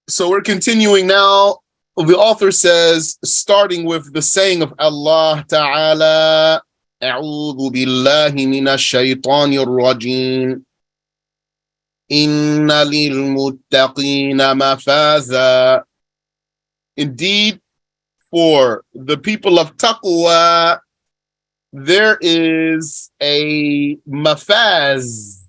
So we're continuing now. The author says, starting with the saying of Allah Ta'ala, أعوذ بالله من الشيطان الرجيم إن للمتقين مفازا. Indeed, for the people of taqwa, there is a mafaz.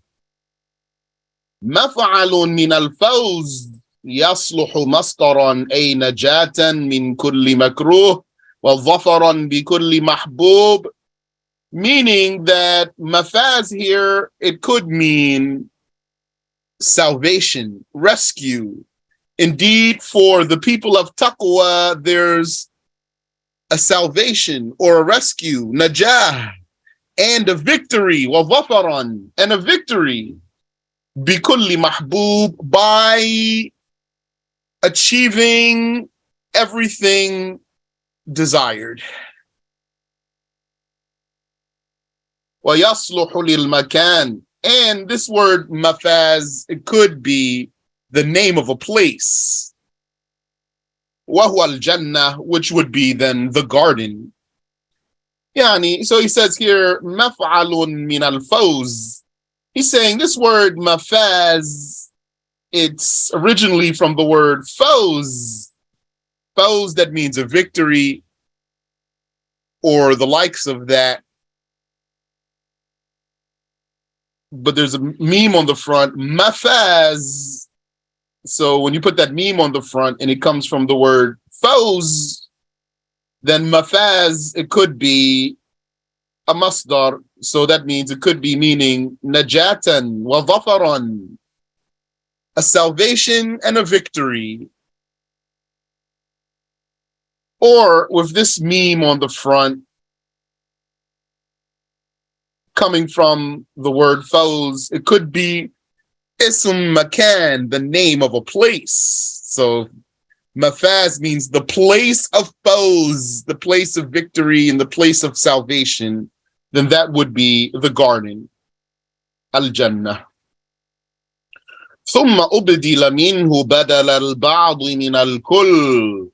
مفعل من الفوز يصلح مصدرا أي نجاة من كل مكروه وظفرا بكل محبوب, meaning that mafaz here, it could mean salvation, rescue. Indeed, for the people of taqwa, there's a salvation or a rescue, najah, and a victory, وظفرا, and a victory, بكل محبوب, by achieving everything desired. وَيَصْلُحُ لِلْمَكَانِ, and this word mafaz, it could be the name of a place. وَهُوَ الْجَنَّةِ, which would be then the garden. Yani, so he says here, مَفْعَلٌ مِنَ الْفَوْزِ. He's saying this word mafaz, it's originally from the word fawz. Fawz, that means a victory or the likes of that. But there's a meme on the front, mafaz. So when you put that meme on the front and it comes from the word fawz, then mafaz, it could be a masdar. So that means it could be meaning najatan wa dhafaran, a salvation and a victory. Or with this meme on the front, coming from the word fawz, it could be ism makan, the name of a place. So mafaz means the place of fawz, the place of victory and the place of salvation. Then that would be the garden, al-Jannah. ثم أبدل منه بدل البعض من الكل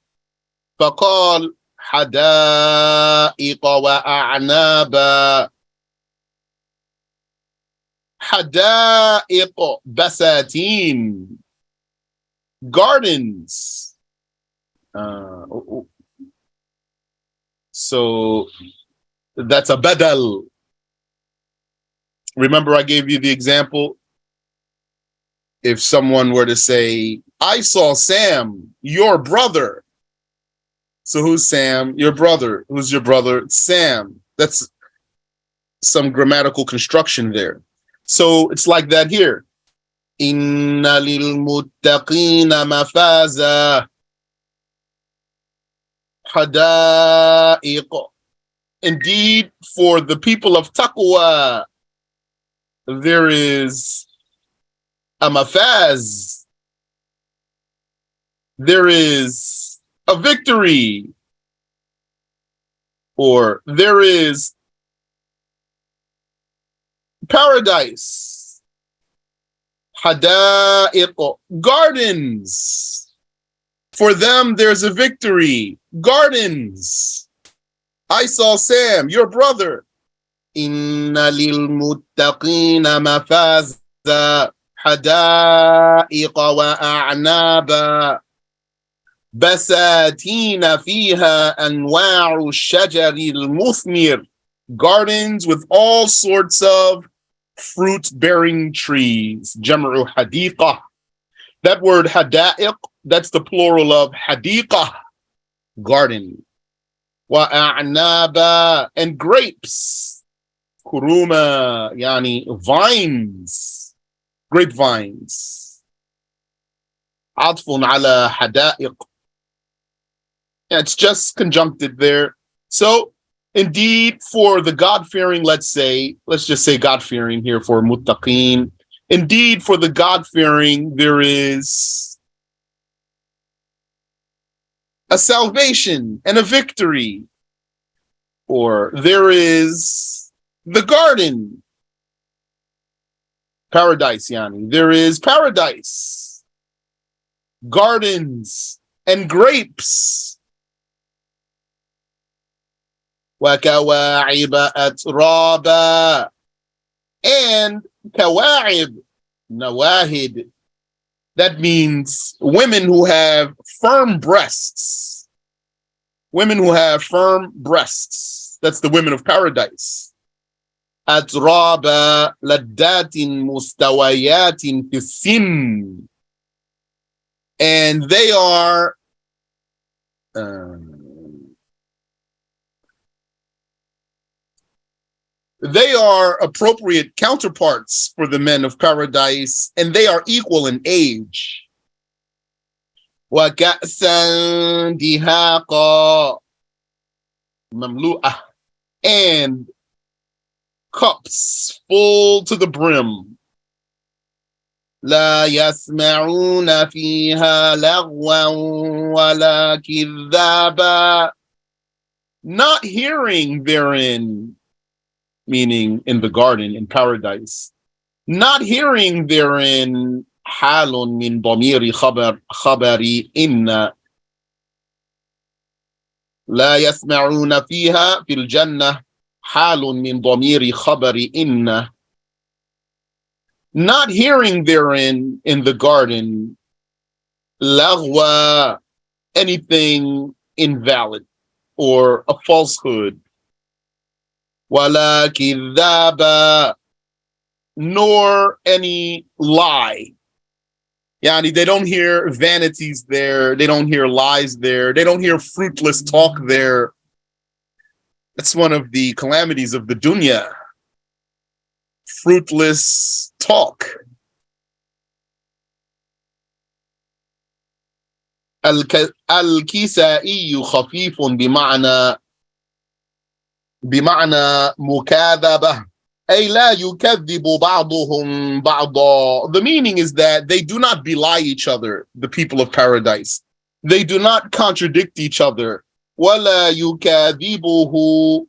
فقال حدائق وأعنابا. حدائق, basatin, gardens. So that's a badal. Remember I gave you the example? If someone were to say, I saw Sam, your brother. So who's Sam? Your brother. Who's your brother? Sam. That's some grammatical construction there. So it's like that here. Inna lil muttaqina mafaza hada'iq. Indeed, for the people of taqwa, there is a mafaz. There is a victory. Or there is paradise. Hada'iq, gardens. For them, there's a victory. Gardens. I saw Sam, your brother. Inna lil muttaqina mafaza حدائق وأعنابا بساتين فيها أنواع الشجر المثمر, gardens with all sorts of fruit-bearing trees. جمع حديقة. That word حدائق, that's the plural of حديقة, garden. وأعنابا, and grapes. كروما, يعني vines. Grapevines. عطف على حدائق. It's just conjuncted there. So, indeed, for the God-fearing, let's just say God-fearing here for muttaqeen. Indeed, for the God-fearing, there is a salvation and a victory. Or there is the garden. Paradise, yani. There is paradise. gardens and grapes. وَكَوَاعِبَ أَتْرَابًا, and kawa'ib, nawahid. That means women who have firm breasts. Women who have firm breasts. That's the women of paradise. Atraba laddatin mustawayatin fi sin. And they are appropriate counterparts for the men of paradise, and they are equal in age. وَكَأْسًا دِهَاقًا مَمْلُوءَةً, and cups full to the brim. لَا يَسْمَعُونَ فِيهَا لَغْوًا وَلَا كِذَّابًا, not hearing therein, meaning in the garden, in paradise, not hearing therein حال من ضمير خبري إن, لا يسمعون فيها في الجنة حال من ضمير خبري إن, not hearing therein in the garden لغوا, anything invalid or a falsehood. ولا كذابا, nor any lie. Yani, they don't hear vanities there. They don't hear lies there. They don't hear fruitless talk there. That's one of the calamities of the dunya. Fruitless talk. Al-Kisaiyu khafifun bima'na mukadhabah. أي لا يكذب بعضهم بعضا. The meaning is that they do not belie each other, the people of paradise. They do not contradict each other. ولا يكذبه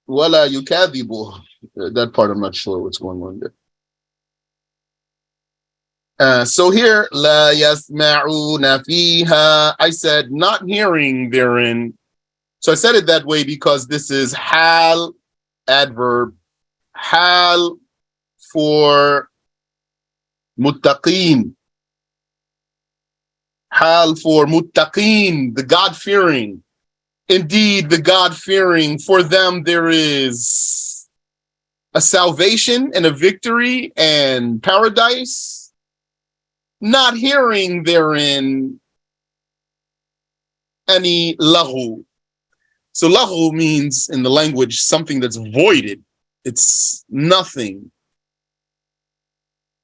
ولا يكذبه. That part I'm not sure what's going on there. So here, لا يسمعون فيها, I said not hearing therein. So I said it that way because this is hal, adverb, hal for muttaqeen. Hal for muttaqeen, the God-fearing. Indeed, the God-fearing, for them there is a salvation and a victory and paradise. Not hearing therein any lahu. So lahu means in the language something that's voided. It's nothing.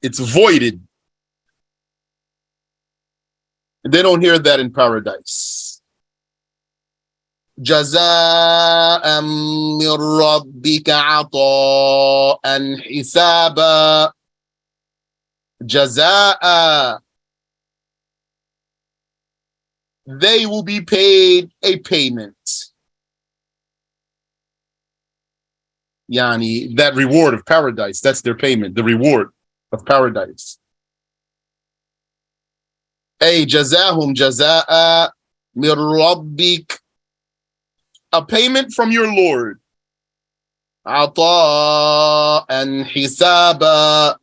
It's voided. They don't hear that in paradise. جزاء من ربك عطاء حسابا. Jazaa, they will be paid a payment. Yani, that reward of paradise, that's their payment, the reward of paradise. Ay jazahum jazaa min rabbik, a payment from your Lord. Ata'an hisaba,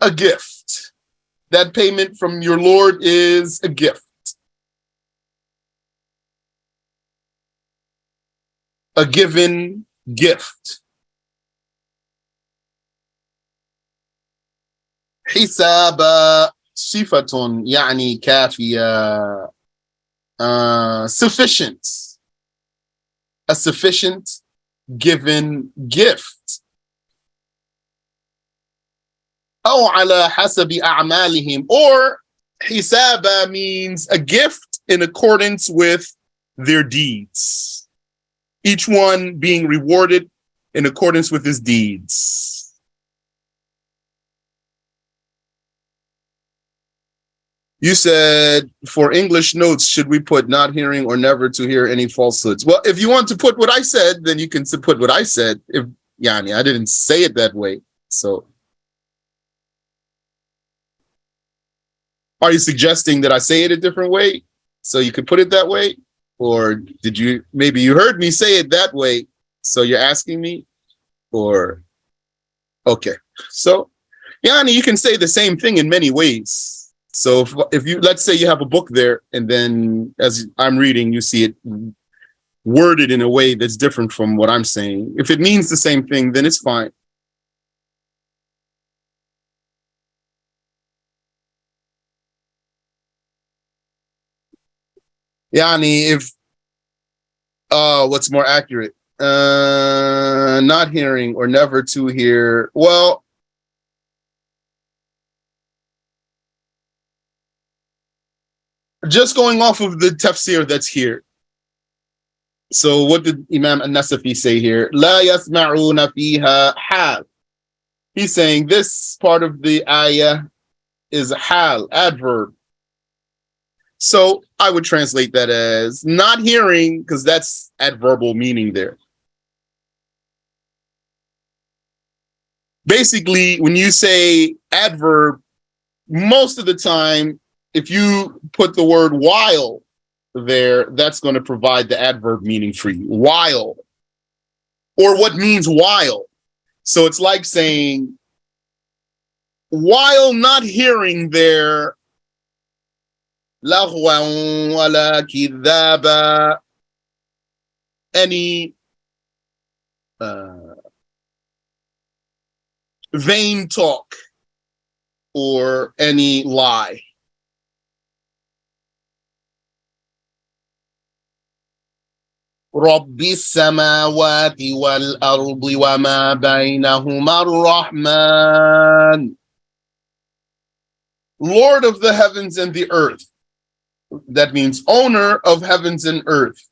a gift. That payment from your Lord is a gift. A given gift. Hisaba sifatun, yani kafiya, sufficient. A sufficient given gift. أو على حسب أعمالهم, or hisaba means a gift in accordance with their deeds. Each one being rewarded in accordance with his deeds. You said for English notes, should we put not hearing or never to hear any falsehoods? Well, if you want to put what I said, then you can put what I said. If Yani, I didn't say it that way. So are you suggesting that I say it a different way so you could put it that way? Or did you, maybe you heard me say it that way, so you're asking me? Or, okay. So, Yani, you can say the same thing in many ways. So if you, let's say you have a book there, and then as I'm reading, you see it worded in a way that's different from what I'm saying. If it means the same thing, then it's fine. Yani, if, what's more accurate? Not hearing or never to hear. Well, just going off of the tafsir that's here. So what did Imam An-Nasafiyy say here? La yasma'una fiha hal. He's saying this part of the ayah is hal, adverb. So I would translate that as not hearing, because that's adverbal meaning there. Basically, when you say adverb, most of the time, if you put the word while there, that's going to provide the adverb meaning for you. While, or what means while. So it's like saying, while not hearing their laghwan wala kidhaba, any vain talk or any lie. رب السماوات والأرض وما بينهما الرحمن. Lord of the heavens and the earth. That means owner of heavens and earth.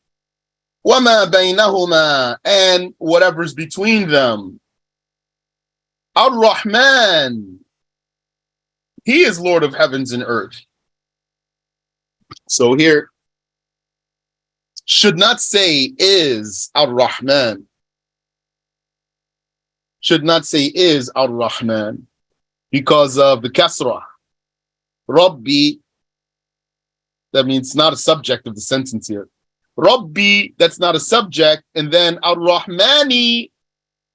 وما بينهما, and whatever's between them. Ar-Rahman. He is Lord of heavens and earth. So here, should not say is Ar-Rahman. Should not say is Ar-Rahman because of the kasrah. Rabbi, that means not a subject of the sentence here. Rabbi, that's not a subject. And then Ar-Rahmani,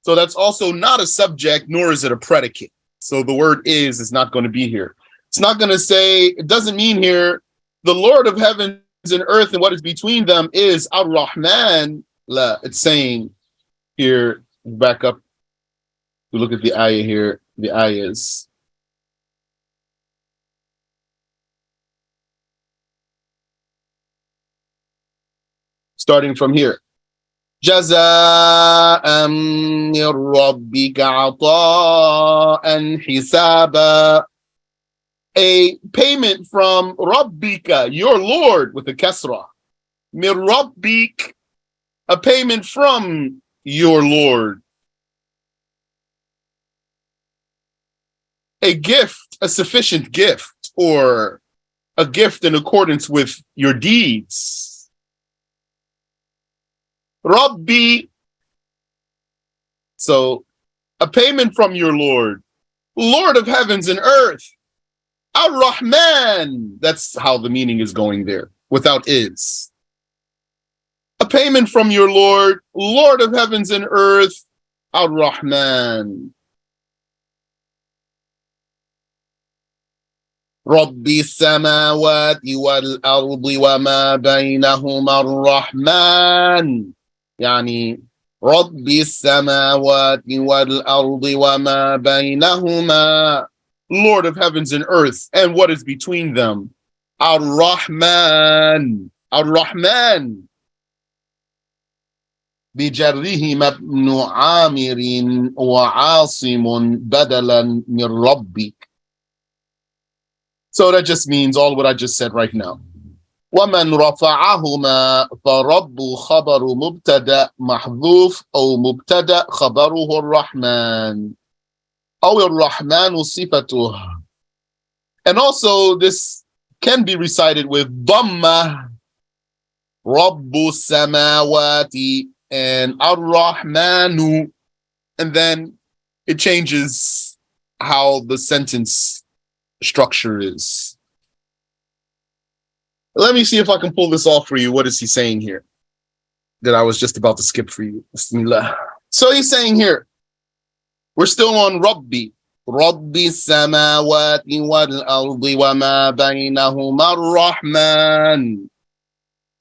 so that's also not a subject, nor is it a predicate. So the word is not going to be here. It's not going to say, it doesn't mean here, the Lord of heavens and earth and what is between them is Ar-Rahman. La, it's saying here, back up to look at the ayah here, the ayahs. Starting from here. جزاء من ربك عطاء حسابا. A payment from Rabbika, your Lord, with a kasrah. Min Rabbik, a payment from your Lord. A gift, a sufficient gift, or a gift in accordance with your deeds. Rabbi, so a payment from your Lord, Lord of heavens and earth. Ar-Rahman, that's how the meaning is going there, without is. A payment from your Lord, Lord of heavens and earth, Ar-Rahman. Rabbi samawati wal ardi wa ma baynahuma ar-Rahman. Yani, Rabbi samawati wal ardi wa ma baynahuma, Lord of heavens and earth, and what is between them. Ar-Rahman. Ar-Rahman. بجره مبن عامر وعاصم بدلا من ربك. So that just means all what I just said right now. ومن رفعهما فرب خبر مبتدأ محذوف أو مبتدأ خبره الرحمن. أو الرحمن صفته. And also this can be recited with Dhamma, Rabbu Samawati, and Ar-Rahmanu, and then it changes how the sentence structure is. Let me see if I can pull this off for you. What is he saying here that I was just about to skip for you? Bismillah. So he's saying here, we're still on Rabbi. Rabbi samawati wal ardi wa ma baynahuma ar-Rahman.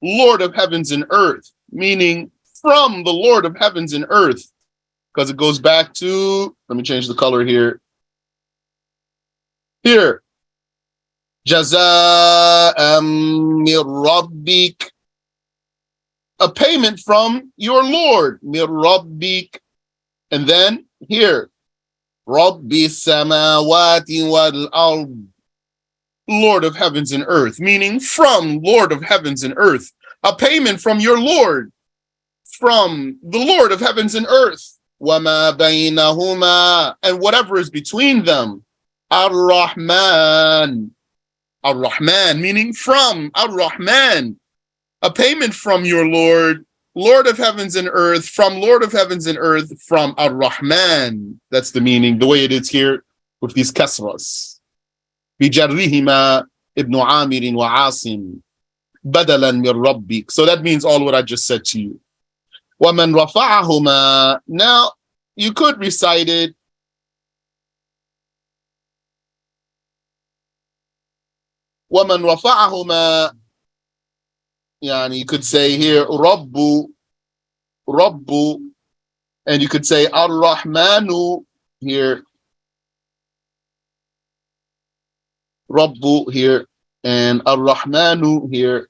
Lord of heavens and earth, meaning from the Lord of heavens and earth, because it goes back to, let me change the color here. Here, Jaza'am mir rabbik, a payment from your Lord, mir rabbik. And then here, Rabbi samawati wal ard, Lord of heavens and earth, meaning from Lord of heavens and earth, a payment from your Lord, from the Lord of heavens and earth, وَمَا بَيْنَهُمَا, and whatever is between them, Ar-Rahman, Ar-Rahman, meaning from Ar-Rahman, a payment from your Lord, Lord of heavens and earth, from Lord of heavens and earth, from Ar-Rahman. That's the meaning, the way it is here with these kasras. بِجَرِّهِمَا ibn Amir wa Asim, badalan min rabbik. So that means all what I just said to you. وَمَنْ رَفَعَهُمَا. Now, you could recite it وَمَنْ رَفَعَهُمَا. Yani you could say here Rabbu, Rabbu, and you could say Ar-Rahmanu here, Rabbu here, and Ar-Rahmanu here.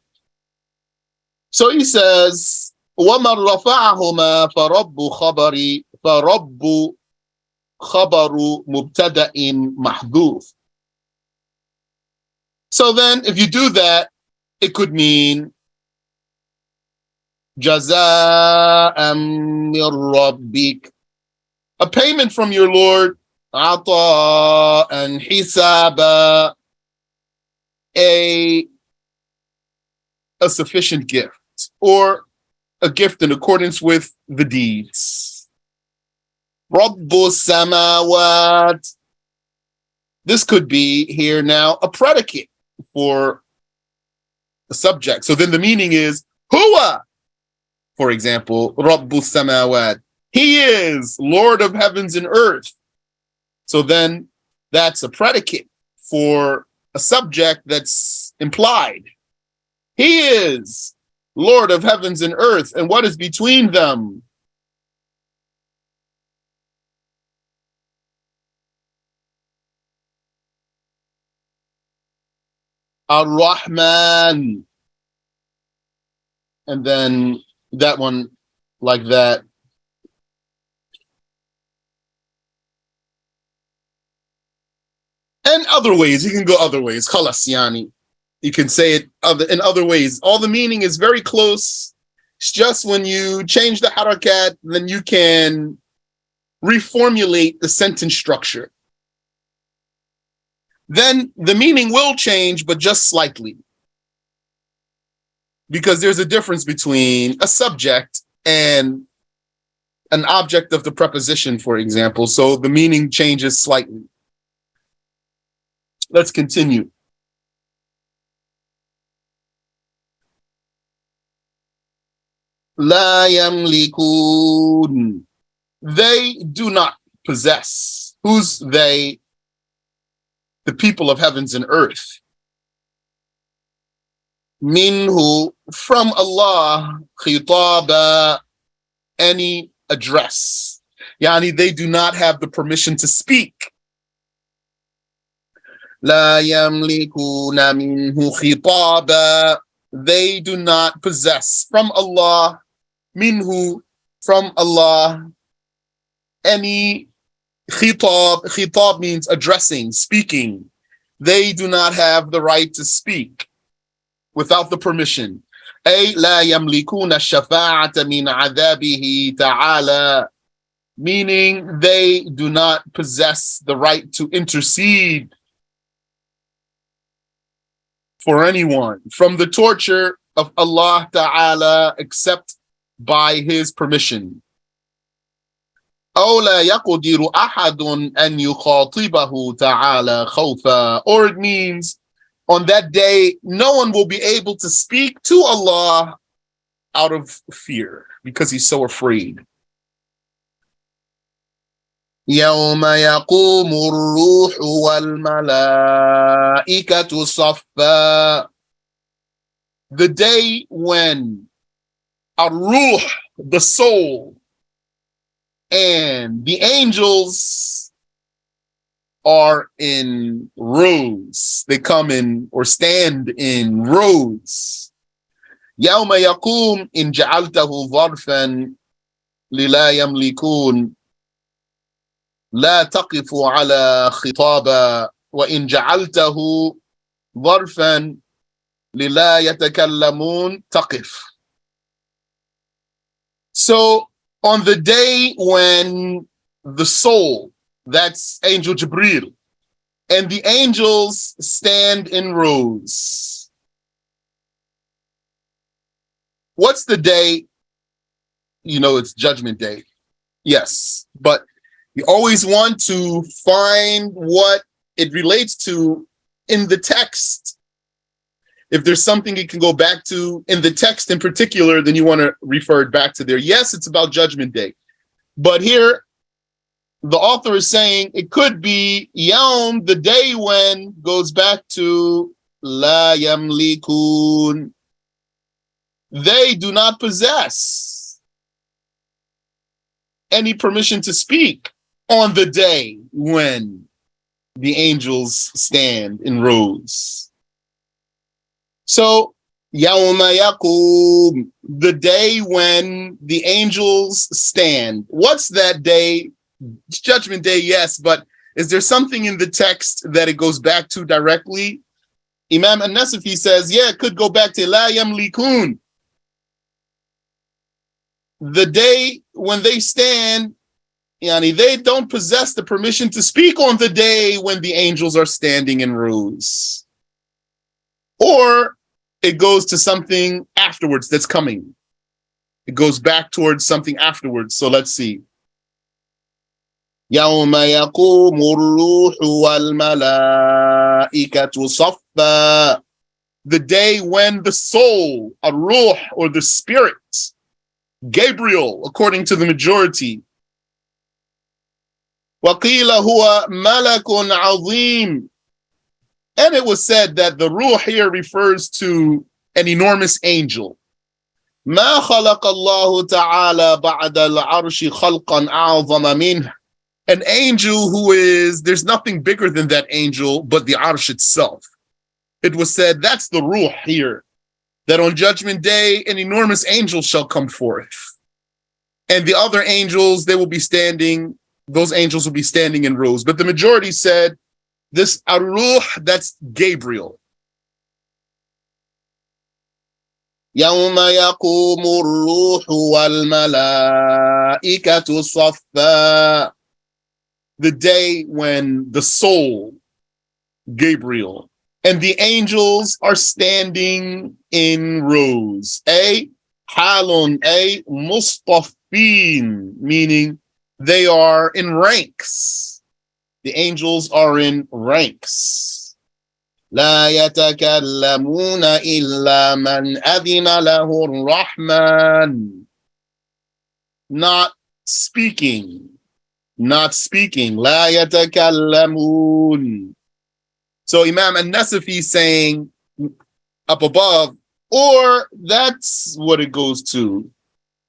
So he says, وَمَنْ رَفَعَهُمَا فَرَبُّ خَبَرِ فَرَبُّ خَبَرُ مُبْتَدَئٍ مَحْذُوفٍ. So then, if you do that, it could mean Jaza'am mir rabbik, a payment from your Lord, Ata'an hisaba, a sufficient gift, or a gift in accordance with the deeds. Rabbu samawat. This could be here now a predicate for the subject. So then the meaning is Huwa. For example, Rabbu samawat. He is Lord of heavens and earth. So then that's a predicate for a subject that's implied. He is Lord of heavens and earth, and what is between them? Ar-Rahman. And then that one like that. And other ways, you can go other ways. Khalas yani. You can say it in other ways. All the meaning is very close. It's just when you change the harakat, then you can reformulate the sentence structure. Then the meaning will change, but just slightly. Because there's a difference between a subject and an object of the preposition, for example. So the meaning changes slightly. Let's continue. La yamlikun. They do not possess. Who's they? The people of heavens and earth. Minhu, from Allah, khitaba, any address. Yani they do not have the permission to speak. La yamlikuna minhu khitaba. They do not possess from Allah, minhu, from Allah, any khitab. Khitab means addressing, speaking. They do not have the right to speak without the permission. أي لا يملكون الشفاعة من عذابه تعالى, meaning they do not possess the right to intercede for anyone from the torture of Allah Ta'ala except by His permission. أو لا يقدر أحد أن يخاطبه تعالى خوفا. Or it means on that day no one will be able to speak to Allah out of fear because he's so afraid. يوم يقوم الروح والملائكة صفا. The day when Ar-Ruh, the soul, and the angels are in rows. They come in or stand in rows. يوم يقوم إن جعلته ظرفا للا يملكون لا تقف على خطابا وإن جعلته ظرفا للا يتكلمون تقف. So on the day when the soul, that's Angel Jibreel, and the angels stand in rows. What's the day? You know, it's Judgment Day. Yes, but you always want to find what it relates to in the text. If there's something you can go back to in the text in particular, then you want to refer it back to there. Yes, it's about Judgment Day. But here, the author is saying it could be Yawm, the day when, goes back to La Yamlikun. They do not possess any permission to speak on the day when the angels stand in rows. So, Yawma Yaqum, the day when the angels stand. What's that day? It's Judgment Day, yes, but is there something in the text that it goes back to directly? Imam An-Nasafiyy says, yeah, it could go back to La Yamlikun. The day when they stand, yani, they don't possess the permission to speak on the day when the angels are standing in rows. Or it goes to something afterwards that's coming. It goes back towards something afterwards. So let's see. يَوْمَ يَقُومُ الرُّوحُ وَالْمَلَائِكَةُ صَفًّا. The day when the soul, Ar-Ruh, or the spirit, Gabriel, according to the majority, وَقِيلَ هُوَ مَلَكٌ عَظِيمٌ. And it was said that the Ruh here refers to an enormous angel. مَا خَلَقَ اللَّهُ تَعَالَى بَعْدَ الْعَرْشِ خَلْقًا أَعْظَمَ مِنْهُ. An angel who is, there's nothing bigger than that angel but the Arsh itself. It was said that's the Ruh here, that on Judgment Day an enormous angel shall come forth. And the other angels, they will be standing, those angels will be standing in rows. But the majority said, this Ar-Ruh, that's Gabriel. يَوْمَ يَقُومُ الرُّوحُ وَالْمَلَائِكَةُ صَفًّا. The day when the soul, Gabriel, and the angels are standing in rows. Halun, mustafin, meaning they are in ranks. The angels are in ranks. لا يتكلمون إلا من أذن له الرحمن. Not speaking. لا يتكلمون. So Imam An-Nasafiyy saying up above, or that's what it goes to.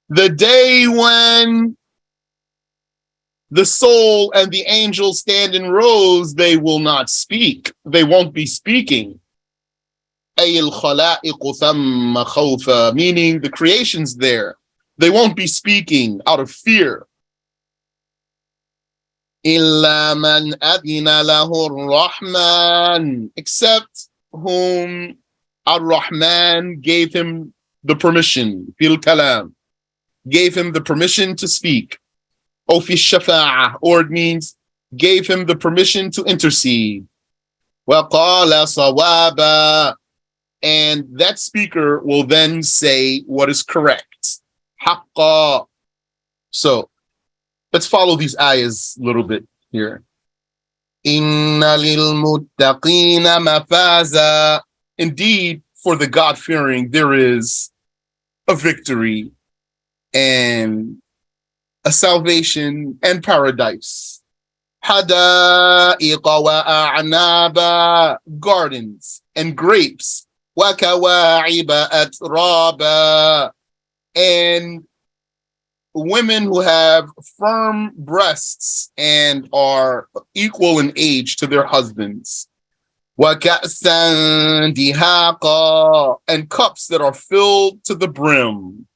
The day when the soul and the angels stand in rows, they will not speak. They won't be speaking. أي الخلائق ثم خوفا, meaning the creations there, they won't be speaking out of fear. إلا من أذن له الرحمن, except whom Ar-Rahman gave him the permission, fil kalam, gave him the permission to speak. Or fi shafa'ah, or it means gave him the permission to intercede. وَقَالَ صَوَابًا, and that speaker will then say what is correct. Haqqa. So let's follow these ayahs a little bit here. Inna lil muttaqina mafaza. Indeed, for the God-fearing, there is a victory and a salvation and paradise. Haqaa'iq wa An-Naba, gardens and grapes. Wa kawa'iba atraba, and women who have firm breasts and are equal in age to their husbands. Wa ka'san dihaqa, and cups that are filled to the brim.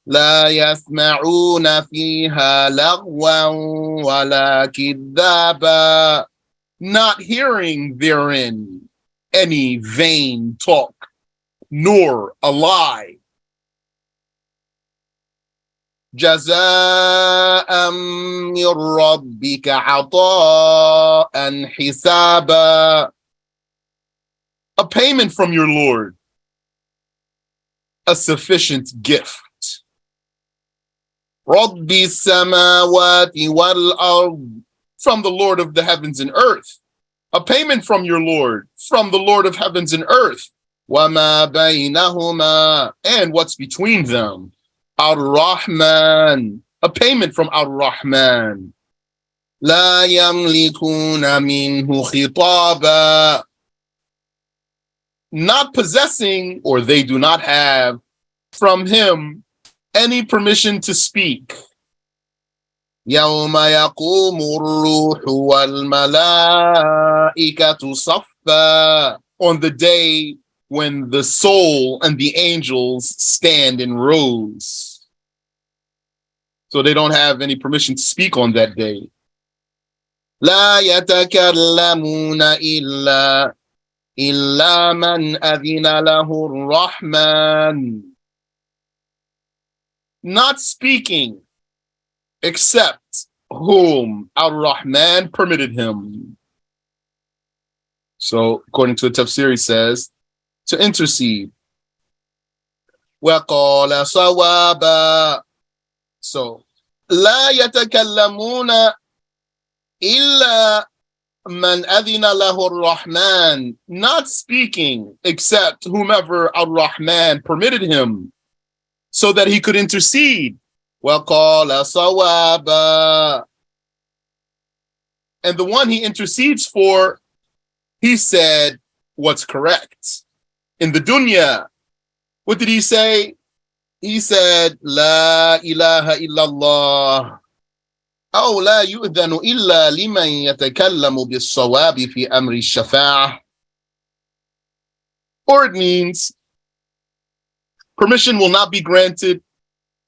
La yasma'una fiha lagwan wala kidhaba, not hearing therein any vain talk nor a lie. Jaza'an min rabbika 'ata'an hisaba, a payment from your Lord, a sufficient gift. Rabbi samawati wal ard, from the Lord of the heavens and earth. A payment from your Lord, from the Lord of heavens and earth. Wama baynahuma, and what's between them. Ar-Rahman, a payment from Ar-Rahman. La yamlikuna minhu khitaba, not possessing, or they do not have from him any permission to speak. Yawma yaqumu ar-ruhu wal malaikatu saffa, on the day when the soul and the angels stand in rows. So they don't have any permission to speak on that day. La yatakallamuna illa man adhina lahu ar-Rahman, not speaking except whom Ar-Rahman permitted him. So according to the Tafsir, he says, to intercede. وَقَالَ صَوَابًا. So, لَا يَتَكَلَّمُونَ إِلَّا مَنْ أَذِنَ لَهُ الرَّحْمَنِ, not speaking except whomever Ar-Rahman permitted him so that he could intercede. وَقَالَ صَوَابًا. And the one he intercedes for, he said what's correct. In the dunya, what did he say? He said, La ilaha illallah. أو لا يؤذن إلا لمن يتكلم بالصواب في أمر الشفاعة. Or it means, permission will not be granted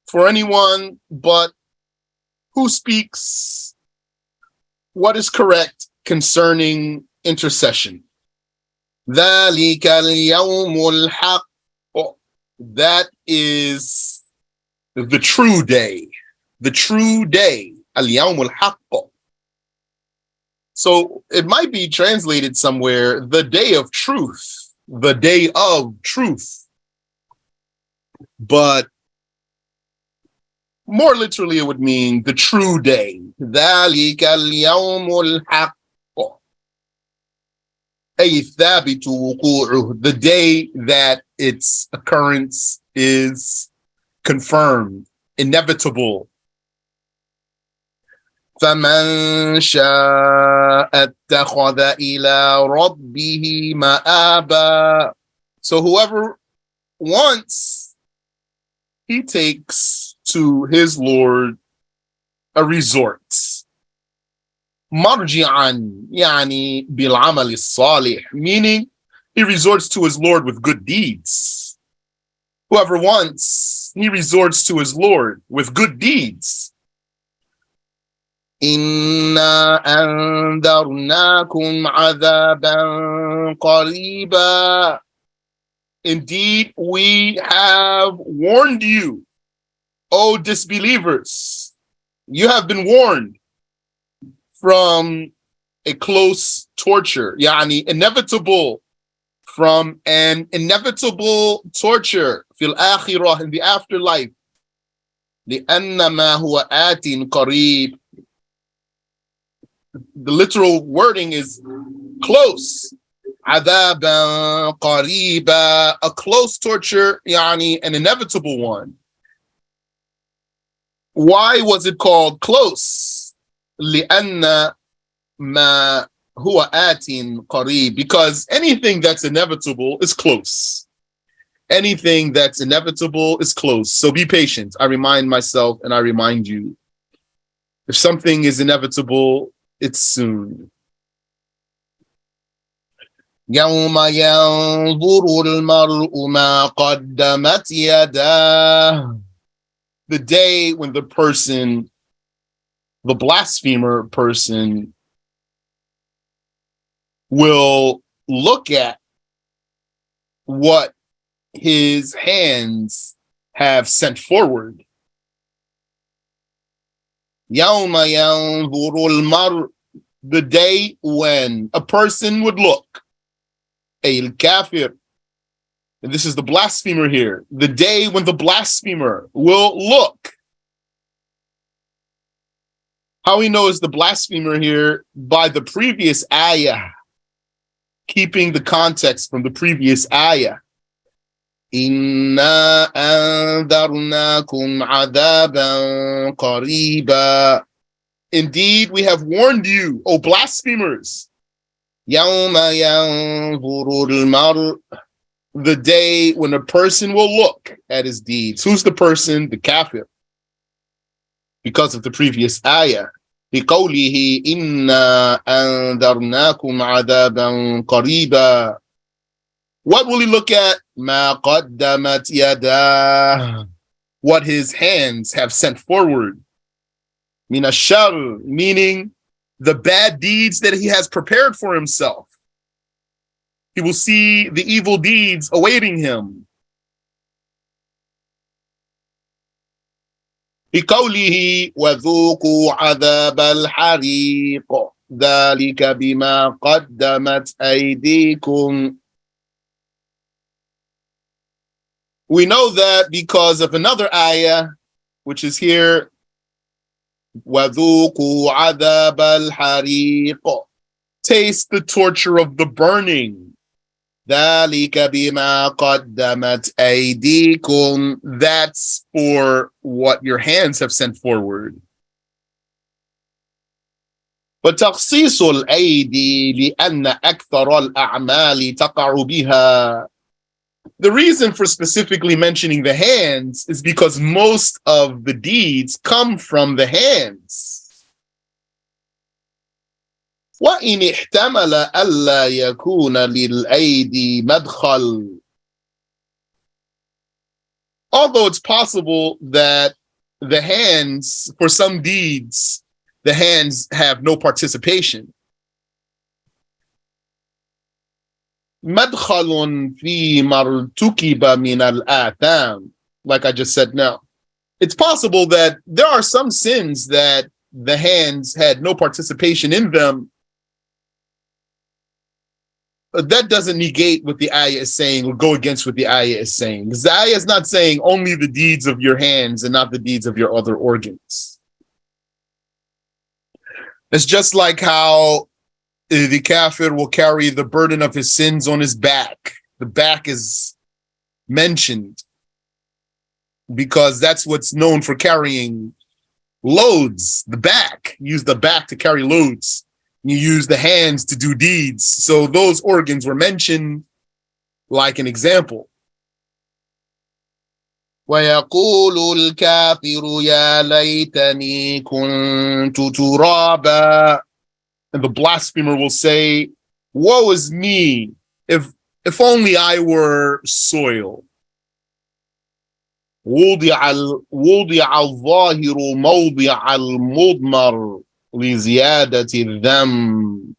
for anyone but who speaks what is correct concerning intercession. ذَلِكَ الْيَوْمُ الْحَقُّ, that is the true day. The true day. الْيَوْمُ الْحَقُّ. So it might be translated somewhere, the day of truth. The day of truth. But more literally it would mean the true day. ذَلِكَ الْيَوْمُ الْحَقُّ. أي ثابت وقوعه, the day that its occurrence is confirmed, inevitable. فَمَنْ شَاءَ اتَّخَذَ إِلَى رَبِّهِ مَآبًا. So whoever wants, he takes to his Lord a resort. مرجعا يعني بالعمل الصالح, meaning he resorts to his Lord with good deeds. Whoever wants, he resorts to his Lord with good deeds. إِنَّا أَنذَرْنَاكُمْ عَذَابًا قَرِيبًا. Indeed, we have warned you, O disbelievers. You have been warned from a close torture, yani inevitable from an inevitable torture fil akhirah, in the afterlife. لأن ما هو آت قريب. The literal wording is close. عذابا قريبا, a close torture, يعني an inevitable one. Why was it called close? لأن ما هو آت قريب, because anything that's inevitable is close. Anything that's inevitable is close. So be patient. I remind myself and I remind you. If something is inevitable, it's soon. يوم ينظر المرء ما قدمت يداه. The day when the person, the blasphemer person, will look at what his hands have sent forward. يوم ينظر المرء, the day when a person would look. Al-Kafir, and this is the blasphemer here. The day when the blasphemer will look. How we know is the blasphemer here? By the previous ayah, keeping the context from the previous ayah. Inna andarnakum adaban qariba. Indeed, we have warned you, O blasphemers. Yawma yanzuru al-mar', the day when a person will look at his deeds. Who's the person? The kafir. Because of the previous ayah. بِقَوْلِهِ إِنَّا أَنذَرْنَاكُمْ عَذَابًا قَرِيبًا. What will he look at? مَا قَدَّمَتْ يَدَاهُ, what his hands have sent forward. مِنَ الشَّرِّ, meaning the bad deeds that he has prepared for himself. He will see the evil deeds awaiting him. بِقَوْلِهِ وَذُوقُوا عَذَابَ الْحَرِيقِ ذَلِكَ بِمَا قَدَّمَتْ أَيْدِيكُمْ. We know that because of another ayah, which is here, وَذُوقُوا عَذَابَ الْحَرِيقِ, taste the torture of the burning. ذَلِكَ بِمَا قَدَّمَتْ أَيْدِيكُمْ, that's for what your hands have sent forward. وَتَخْصِيصُ الْأَيْدِي لِأَنَّ أَكْثَرَ الْأَعْمَالِ تَقَعُ بِهَا. The reason for specifically mentioning the hands is because most of the deeds come from the hands. وَإِنِ احْتَمَلَ أَلَّا يَكُونَ لِلْأَيْدِي مَدْخَلٌ. Although it's possible that the hands, for some deeds, the hands have no participation. مَدْخَلٌ فِي مَرْتُكِبَ مِنَ الْآثَامِ. Like I just said now. It's possible that there are some sins that the hands had no participation in them. But that doesn't negate what the ayah is saying or go against what the ayah is saying. Because the ayah is not saying only the deeds of your hands and not the deeds of your other organs. It's just like how the kafir will carry the burden of his sins on his back. The back is mentioned because that's what's known for carrying loads. The back. Use the back to carry loads. You use the hands to do deeds. So those organs were mentioned like an example. وَيَقُولُ الْكَافِرُ يَا لَيْتَنِي كُنْتُ تُرَابًا. And the blasphemer will say, woe is me, if only I were soil. وُضِعَ الظَّاهِرُ مَوْضِعَ الْمُضْمَرِ لِزِيَادَةِ الذَّمِّ.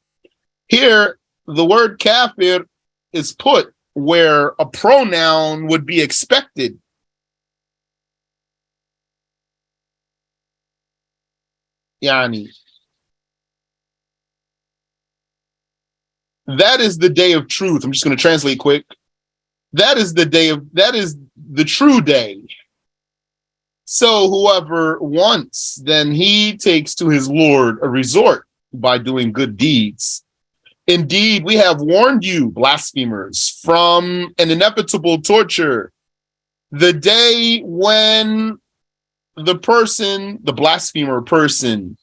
Here, the word kafir is put where a pronoun would be expected. Yani, That is the day of truth. I'm just going to translate quick. That is the true day. So whoever wants, then he takes to his Lord a resort by doing good deeds. Indeed, we have warned you, blasphemers, from an inevitable torture, the day when the blasphemer person,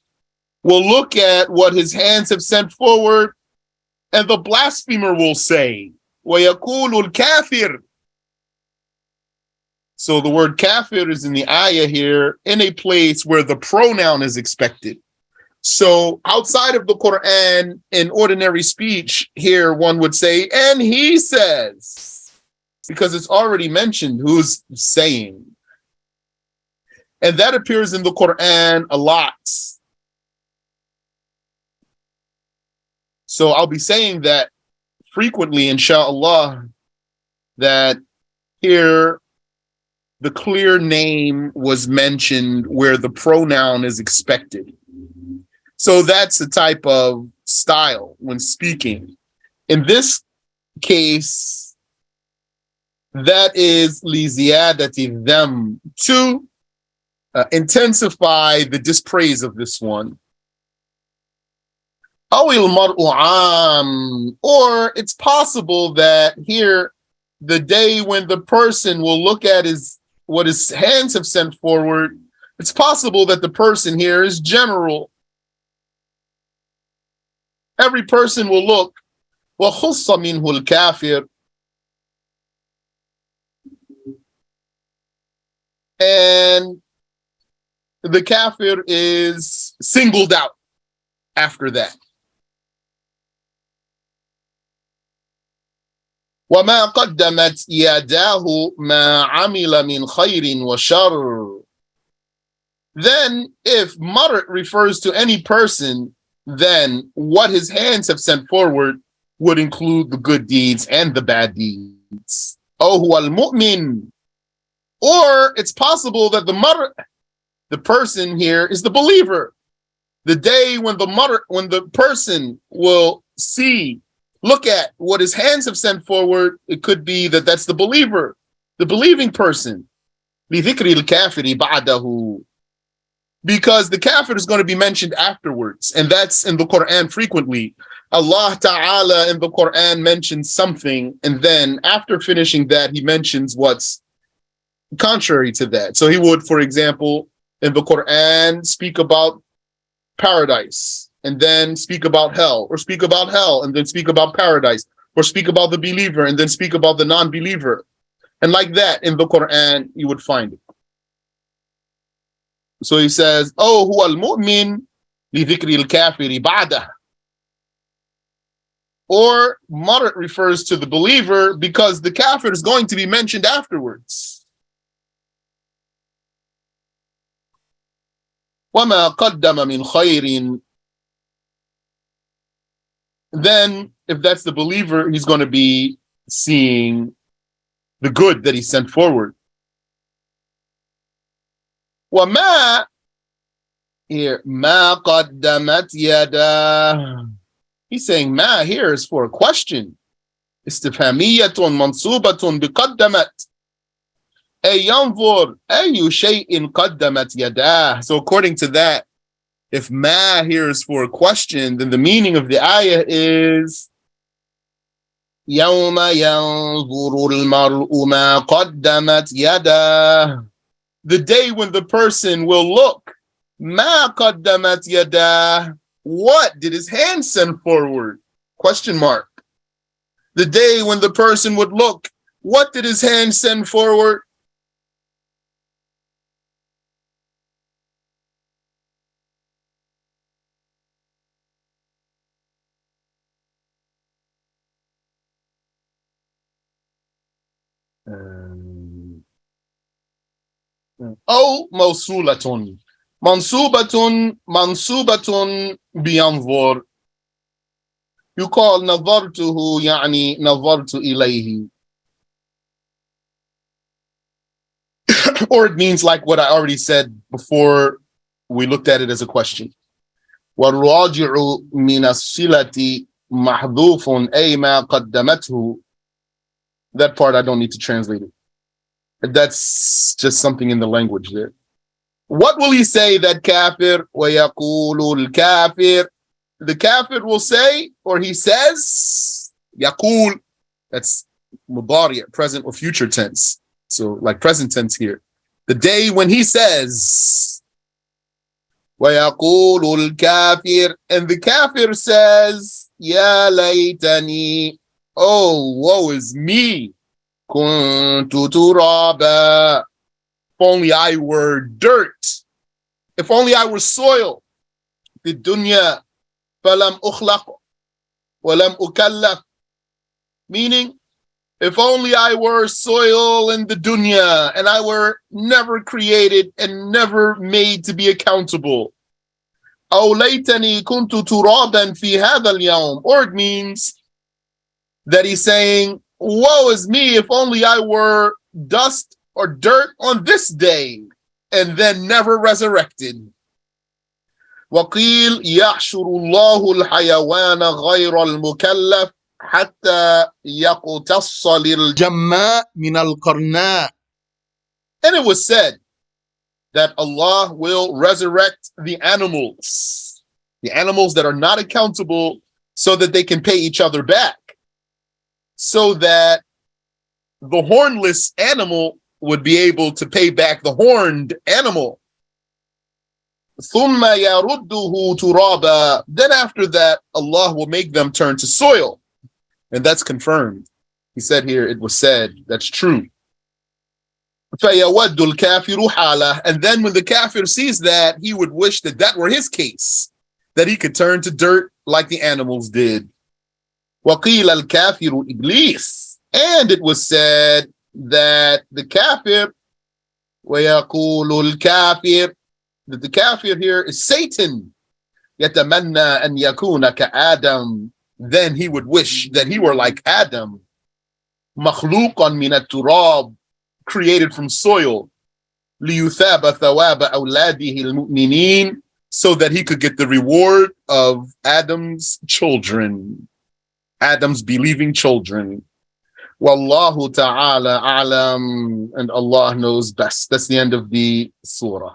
will look at what his hands have sent forward, and the blasphemer will say, وَيَقُولُ الْكَافِرُ. So the word kafir is in the ayah here in a place where the pronoun is expected. So outside of the Quran, in ordinary speech, here one would say, and he says, because it's already mentioned who's saying. And that appears in the Quran a lot. So I'll be saying that frequently, inshallah, that here the clear name was mentioned where the pronoun is expected. So that's the type of style when speaking. In this case, that is li ziyadati them, to intensify the dispraise of this one. Awil mar'u am, or it's possible that here, the day when the person will look at what his hands have sent forward, it's possible that the person here is general. Every person will look. وَخُصَّ مِنْهُ الْكَافِرُ. And the kafir is singled out after that. وَمَا قَدَّمَتْ يَدَاهُ مَا عَمِلَ مِنْ خَيْرٍ وَشَرٍ. Then, if mar refers to any person, then what his hands have sent forward would include the good deeds and the bad deeds. Oh, huwa al-mu'min. Or it's possible that the person here is the believer. The day when the person will look at what his hands have sent forward, it could be that that's the believer, the believing person. لِذِكْرِ الْكَافِرِ بَعْدَهُ. Because the kafir is going to be mentioned afterwards, and that's in the Quran frequently. Allah Ta'ala in the Quran mentions something, and then after finishing that, he mentions what's contrary to that. So he would, for example, in the Quran, speak about paradise, and then speak about hell, or speak about hell, and then speak about paradise, or speak about the believer, and then speak about the non-believer. And like that, in the Quran, you would find it. So he says, oh, huwa al-mu'min li dhikri al-kafiri ba'dah. Or mar refers to the believer because the kafir is going to be mentioned afterwards. وَمَا قَدَّمَ مِنْ خَيْرٍ. Then, if that's the believer, he's going to be seeing the good that he sent forward. وَمَا here, مَا قَدَّمَتْ يَدَاهُ. He's saying ma here is for a question. استفهامية منصوبة بقدمت. أي ينظر أي شيء قدمت يداه. So according to that, if ma here is for a question, then the meaning of the ayah is يوم ينظر المرء ما قدمت يداه. The day when the person will look, ما قدمت يداه. What did his hand send forward? Question mark. The day when the person would look, what did his hand send forward? Oh, mawsulatun. منصوبة بينظر. You call نظرته يعني نظرت إليه. Or it means like what I already said before we looked at it as a question. والراجع من الصلة محذوف أي ما قدمته. That part I don't need to translate it. That's just something in the language there. What will he say, that kafir? وَيَقُولُ الْكَافِرُ. The kafir will say, or he says, يَقُول. That's mudari, present or future tense. So like present tense here. The day when he says, وَيَقُولُ الْكَافِرُ. And the kafir says, يَا لَيْتَنِي. Oh, woe is me. كُنْتُ تُرَابًا. If only I were dirt. If only I were soil. في الدنيا فلم أخلق ولم أكلف. Meaning, if only I were soil in the dunya and I were never created and never made to be accountable. أو ليتني كنت ترابا في هذا اليوم. Or it means that he's saying, woe is me, if only I were dust or dirt on this day and then never resurrected. وقيل يحشر الله الحيوان غير المكلف حتى يقتص للجماء من القرناء. And it was said that Allah will resurrect the animals that are not accountable, so that they can pay each other back, so that the hornless animal would be able to pay back the horned animal. ثُمَّ يَرُدُّهُ تُرَابًا. Then after that, Allah will make them turn to soil. And that's confirmed. He said here, it was said, that's true. فَيَوَدُّ الْكَافِرُ حَالَهُ. And then when the kafir sees that, he would wish that that were his case, that he could turn to dirt like the animals did. وَقِيلَ الْكَافِرُ إِبْلِيسِ. And it was said that the kafir, وَيَقُولُ الْكَافِرُ, that the kafir here is Satan. يَتَمَنَّى أَنْ يَكُونَ كَآدَمَ. Then he would wish that he were like Adam. مَخْلُوقًا مِنَ التُّرَابِ. Created from soil. لِيُثَابَ ثَوَابَ أَوْلَادِهِ الْمُؤْمِنِينَ. So that he could get the reward of Adam's children. Adam's believing children. Wallahu ta'ala a'lam. And Allah knows best. That's the end of the surah.